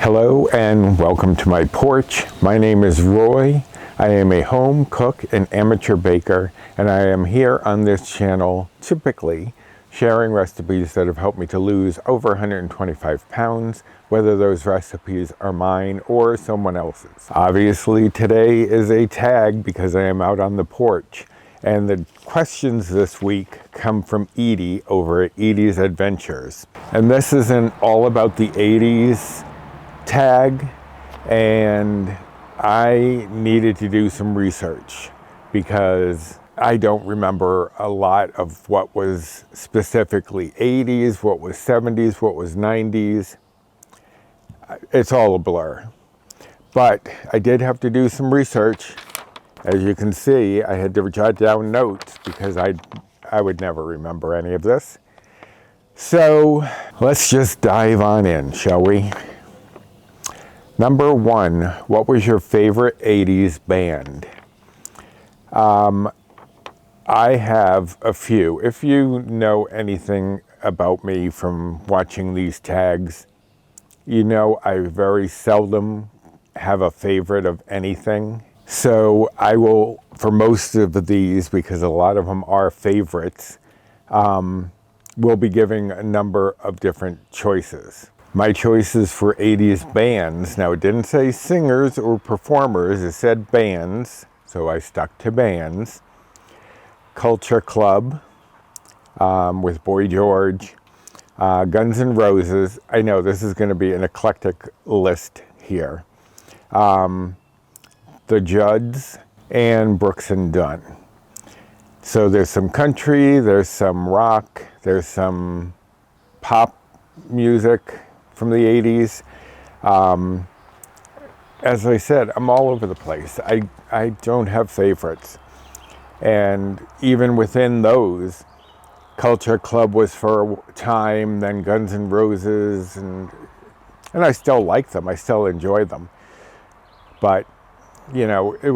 Hello and welcome to my porch. My name is Roy. I am a home cook and amateur baker, and I am here on this channel typically sharing recipes that have helped me to lose over 125 pounds, whether those recipes are mine or someone else's. Obviously today is a tag because I am out on the porch, and the questions this week come from Edie over at Edie's Adventures. And this isn't all about the 80s tag, and I needed to do some research because I don't remember a lot of what was specifically 80s, what was 70s, what was 90s. It's all a blur. But I did have to do some research. As you can see, I had to jot down notes because I would never remember any of this. So let's just dive on in, shall we? Number one, what was your favorite 80s band? I have a few. If you know anything about me from watching these tags, you know I very seldom have a favorite of anything. So I will, for most of these, because a lot of them are favorites, we'll be giving a number of different choices. My choices for 80s bands, now it didn't say singers or performers, it said bands, so I stuck to bands. Culture Club with Boy George, Guns N' Roses. I know this is going to be an eclectic list here. The Judds and Brooks and Dunn. So there's some country, there's some rock, there's some pop music from the 80s. As I said, I'm all over the place. I don't have favorites. And even within those, Culture Club was for a time, then Guns N' Roses, and I still like them. I still enjoy them. But, you know, it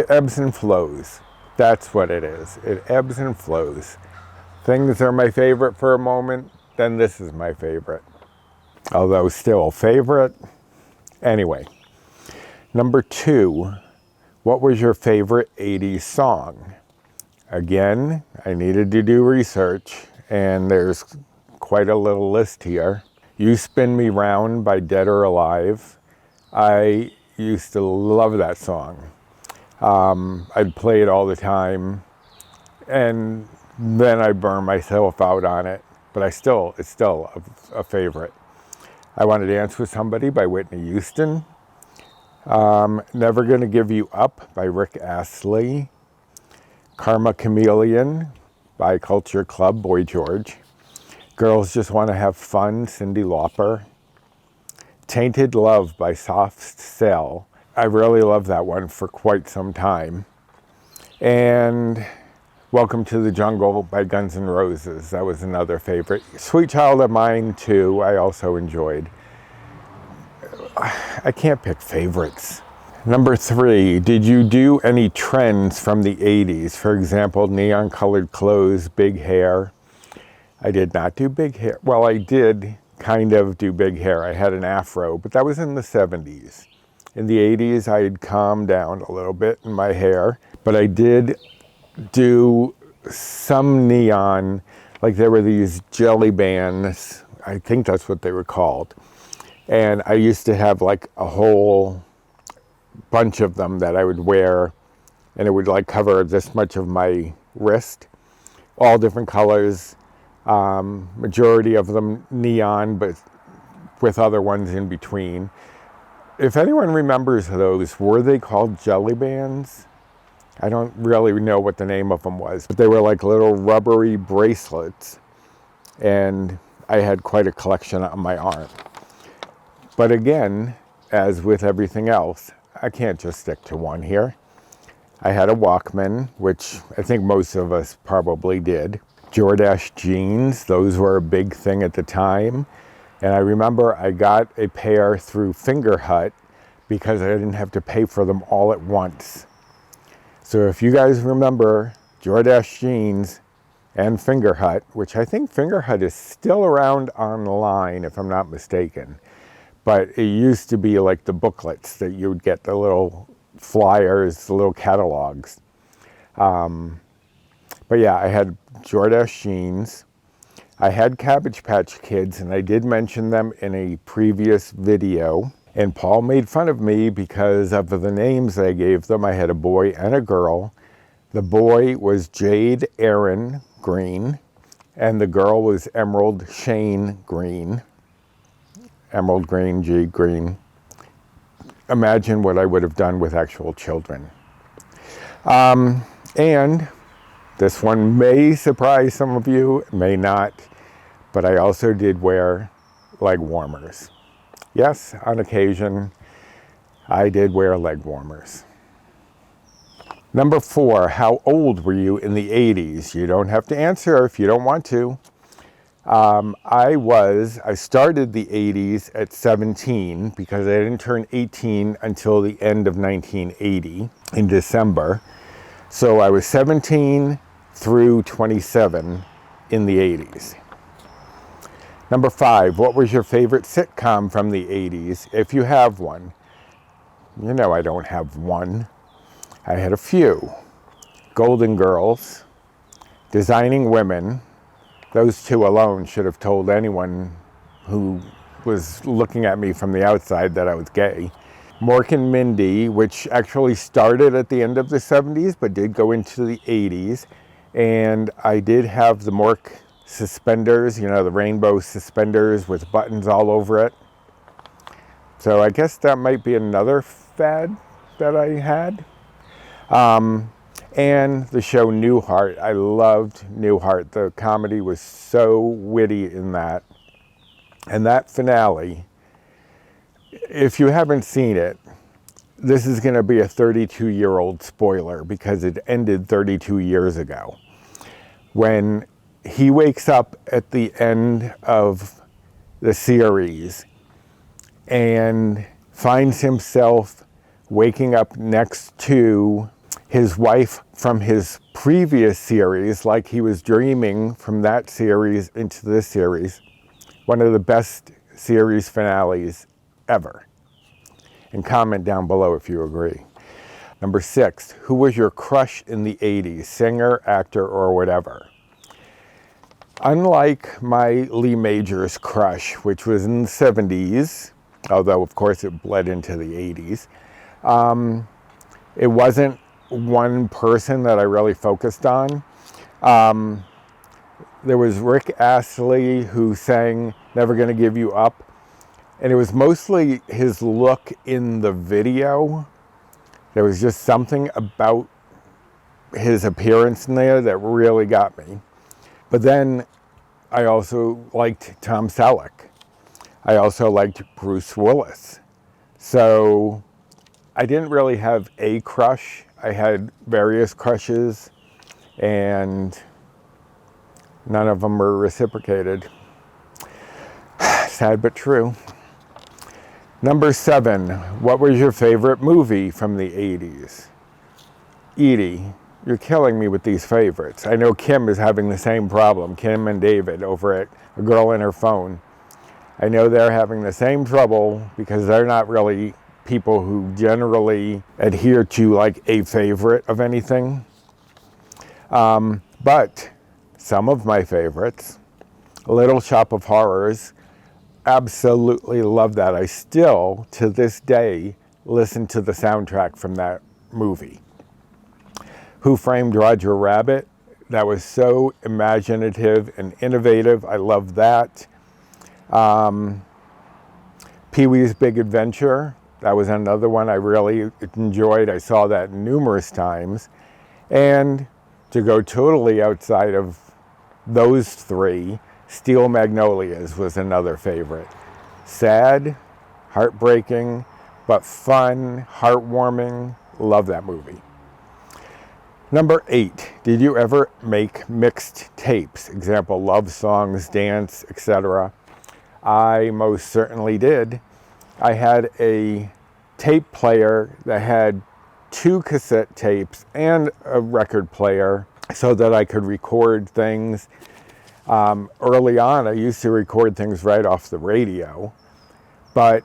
ebbs and flows. That's what it is. It ebbs and flows. Things are my favorite for a moment, then this is my favorite. Although still favorite. Anyway, number two, what was your favorite 80s song? Again, I needed to do research, and there's quite a little list here. You Spin Me Round by Dead or Alive. I used to love that song. I'd play it all the time, and then I burned myself out on it, but it's still a favorite. I Want to Dance with Somebody by Whitney Houston. Never Gonna Give You Up by Rick Astley. Karma Chameleon by Culture Club, Boy George. Girls Just Want to Have Fun, Cyndi Lauper. Tainted Love by Soft Cell. I really loved that one for quite some time. And Welcome to the Jungle by Guns N' Roses. That was another favorite. Sweet Child of Mine, too, I also enjoyed. I can't pick favorites. Number three, did you do any trends from the 80s? For example, neon colored clothes, big hair. I did not do big hair. Well, I did kind of do big hair. I had an afro, but that was in the 70s. In the 80s, I had calmed down a little bit in my hair, but I did do some neon, like there were these jelly bands, I think that's what they were called. And I used to have like a whole bunch of them that I would wear, and it would like cover this much of my wrist, all different colors, majority of them neon, but with other ones in between. If anyone remembers those, were they called jelly bands? I don't really know what the name of them was, but they were like little rubbery bracelets, and I had quite a collection on my arm. But again, as with everything else, I can't just stick to one here. I had a Walkman, which I think most of us probably did. Jordache jeans, those were a big thing at the time. And I remember I got a pair through Finger Hut because I didn't have to pay for them all at once. So if you guys remember Jordache jeans and Finger Hut, which I think Finger Hut is still around online if I'm not mistaken, but it used to be like the booklets that you would get, the little flyers, the little catalogs. But yeah, I had Jordache jeans. I had Cabbage Patch Kids, and I did mention them in a previous video. And Paul made fun of me because of the names I gave them. I had a boy and a girl. The boy was Jade Aaron Green, and the girl was Emerald Shane Green. Emerald Green, Jade Green. Imagine what I would have done with actual children. And this one may surprise some of you, may not, but I also did wear leg warmers. Yes, on occasion, I did wear leg warmers. Number 4, how old were you in the 80s? You don't have to answer if you don't want to. I started the 80s at 17 because I didn't turn 18 until the end of 1980 in December. So I was 17 through 27 in the 80s. Number 5, what was your favorite sitcom from the 80s, if you have one? You know I don't have one. I had a few. Golden Girls, Designing Women. Those two alone should have told anyone who was looking at me from the outside that I was gay. Mork and Mindy, which actually started at the end of the 70s but did go into the 80s. And I did have the Mork suspenders, you know, the rainbow suspenders with buttons all over it. So I guess that might be another fad that I had. And the show Newhart. I loved Newhart. The comedy was so witty in that. And that finale, if you haven't seen it, this is going to be a 32-year-old spoiler because it ended 32 years ago. When he wakes up at the end of the series and finds himself waking up next to his wife from his previous series, like he was dreaming from that series into this series. One of the best series finales ever. And comment down below if you agree. Number 6, who was your crush in the 80s? Singer, actor, or whatever? Unlike my Lee Majors crush, which was in the 70s, although of course it bled into the 80s, it wasn't one person that I really focused on. There was Rick Astley, who sang Never Gonna Give You Up, and it was mostly his look in the video. There was just something about his appearance in there that really got me. But then I also liked Tom Selleck. I also liked Bruce Willis. So I didn't really have a crush. I had various crushes, and none of them were reciprocated. Sad but true. Number 7, what was your favorite movie from the 80s? Edie, you're killing me with these favorites. I know Kim is having the same problem, Kim and David over at A Girl in Her Phone. I know they're having the same trouble because they're not really people who generally adhere to like a favorite of anything. But some of my favorites, Little Shop of Horrors, absolutely love that. I still, to this day, listen to the soundtrack from that movie. Who Framed Roger Rabbit? That was so imaginative and innovative. I love that. Pee-wee's Big Adventure. That was another one I really enjoyed. I saw that numerous times. And to go totally outside of those 3, Steel Magnolias was another favorite. Sad, heartbreaking, but fun, heartwarming. Love that movie. Number 8, did you ever make mixed tapes? Example, love songs, dance, etc. I most certainly did. I had a tape player that had 2 cassette tapes and a record player so that I could record things. Early on, I used to record things right off the radio, but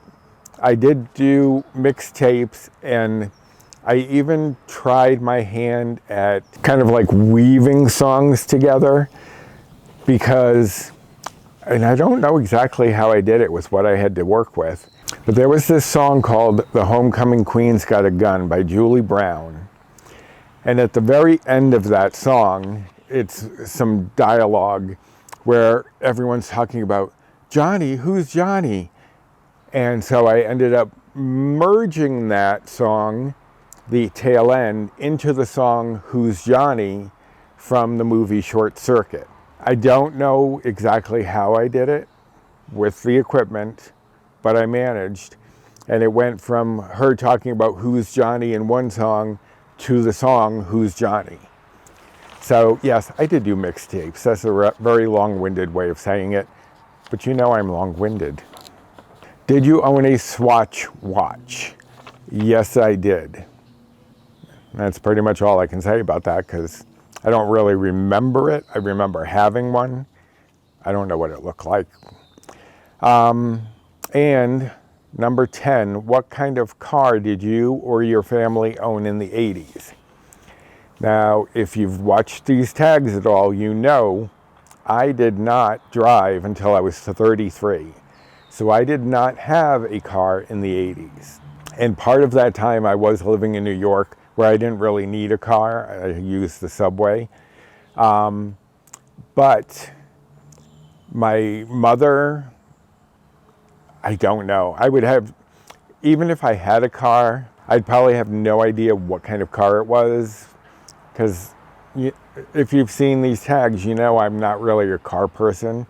I did do mixtapes, and I even tried my hand at kind of like weaving songs together because, and I don't know exactly how I did it with what I had to work with, but there was this song called The Homecoming Queen's Got a Gun by Julie Brown. And at the very end of that song, it's some dialogue where everyone's talking about, Johnny, who's Johnny? And so I ended up merging that song, the tail end, into the song Who's Johnny from the movie Short Circuit. I don't know exactly how I did it with the equipment, but I managed. And it went from her talking about who's Johnny in one song to the song Who's Johnny. So yes, I did do mixtapes. That's a very long-winded way of saying it, but you know I'm long-winded. Did you own a Swatch watch? Yes, I did. That's pretty much all I can say about that because I don't really remember it. I remember having one. I don't know what it looked like. And number 10, what kind of car did you or your family own in the 80s? Now, if you've watched these tags at all, you know I did not drive until I was 33. So I did not have a car in the 80s. And part of that time I was living in New York where I didn't really need a car. I used the subway. But my mother, I don't know. I would have, even if I had a car, I'd probably have no idea what kind of car it was. Because if you've seen these tags, you know I'm not really a car person.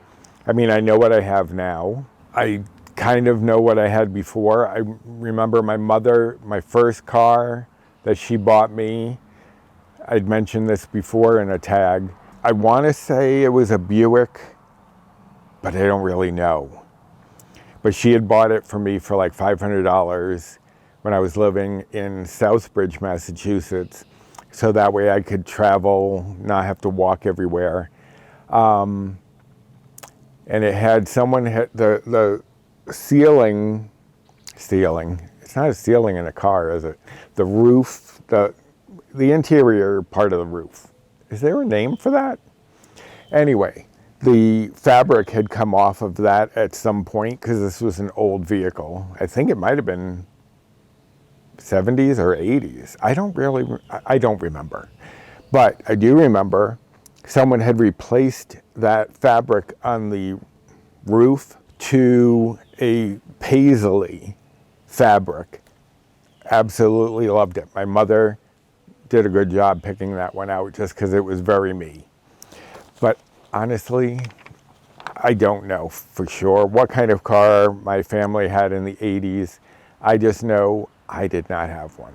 I mean, I know what I have now. I kind of know what I had before. I remember my mother, my first car that she bought me, I'd mentioned this before in a tag. I want to say it was a Buick, but I don't really know. But she had bought it for me for like $500 when I was living in Southbridge, Massachusetts. So that way I could travel, not have to walk everywhere. And it had someone hit the ceiling, it's not a ceiling in a car, is it? The roof, the interior part of the roof. Is there a name for that? Anyway, the fabric had come off of that at some point because this was an old vehicle. I think it might have been 70s or 80s. I don't remember. But I do remember someone had replaced that fabric on the roof to a paisley fabric. Absolutely loved it. My mother did a good job picking that one out just because it was very me. But honestly, I don't know for sure what kind of car my family had in the 80s. I just know I did not have one.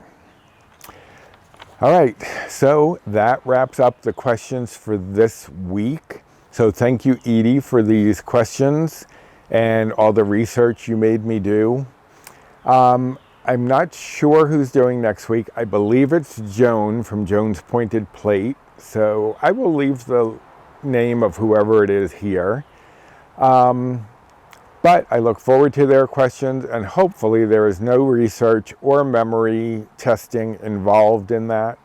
All right, so that wraps up the questions for this week. So thank you, Edie, for these questions and all the research you made me do. I'm not sure who's doing next week. I believe it's Joan from Joan's Pointed Plate. So I will leave the name of whoever it is here. But I look forward to their questions, and hopefully there is no research or memory testing involved in that,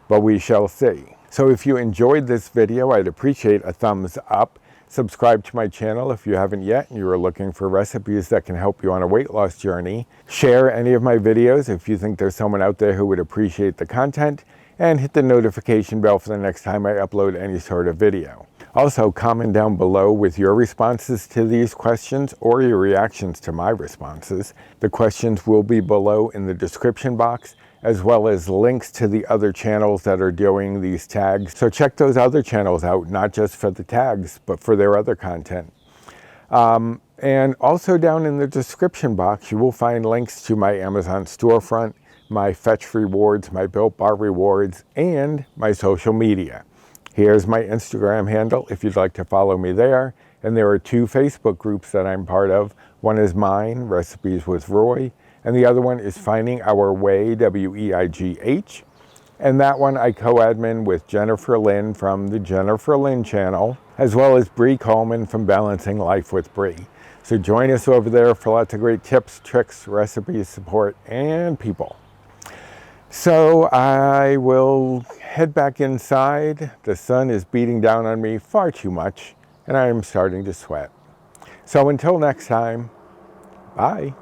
but we shall see. So if you enjoyed this video, I'd appreciate a thumbs up. Subscribe to my channel if you haven't yet and you are looking for recipes that can help you on a weight loss journey. Share any of my videos if you think there's someone out there who would appreciate the content, and hit the notification bell for the next time I upload any sort of video. Also, comment down below with your responses to these questions or your reactions to my responses. The questions will be below in the description box, as well as links to the other channels that are doing these tags. So check those other channels out, not just for the tags, but for their other content. And also down in the description box, you will find links to my Amazon storefront, my Fetch rewards, my Built Bar rewards, and my social media. Here's my Instagram handle if you'd like to follow me there, And there are 2 Facebook groups that I'm part of. One is mine, Recipes with Roy, and the other one is Finding Our Way, WEIGH. And that one I co-admin with Jennifer Lynn from the Jennifer Lynn channel, as well as Bree Coleman from Balancing Life with Bree. So join us over there for lots of great tips, tricks, recipes, support, and people. So I will head back inside. The sun is beating down on me far too much, and I am starting to sweat. So until next time, bye.